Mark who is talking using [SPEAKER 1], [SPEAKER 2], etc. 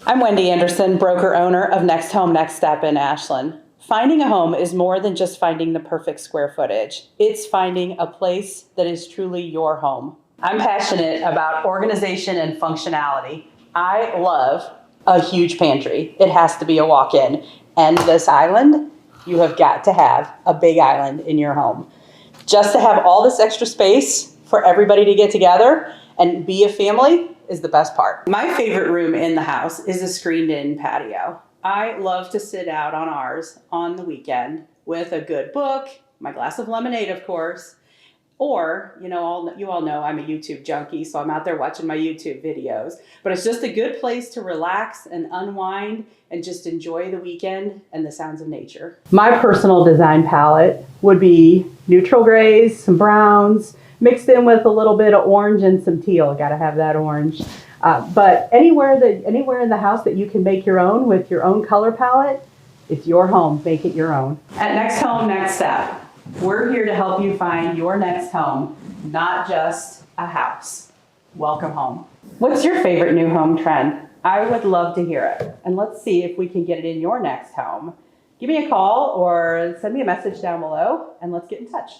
[SPEAKER 1] I'm Wendy Anderson, broker owner of Next Home Next Step in Ashland. Finding a home is more than just finding the perfect square footage. It's finding a place that is truly your home. I'm passionate about organization and functionality. I love a huge pantry. It has to be a walk-in. And this island, you have got to have a big island in your home. Just to have all this extra space for everybody to get together and be a family is the best part. My favorite room in the house is a screened-in patio. I love to sit out on ours on the weekend with a good book, my glass of lemonade, of course, or, you all know I'm a YouTube junkie, so I'm out there watching my YouTube videos. But it's just a good place to relax and unwind and just enjoy the weekend and the sounds of nature. My personal design palette would be neutral grays, some browns, mixed in with a little bit of orange and some teal. Gotta have that orange. But anywhere in the house that you can make your own with your own color palette, it's your home. Make it your own. At Next Home Next Step, we're here to help you find your next home, not just a house. Welcome home. What's your favorite new home trend? I would love to hear it. And let's see if we can get it in your next home. Give me a call or send me a message down below and let's get in touch.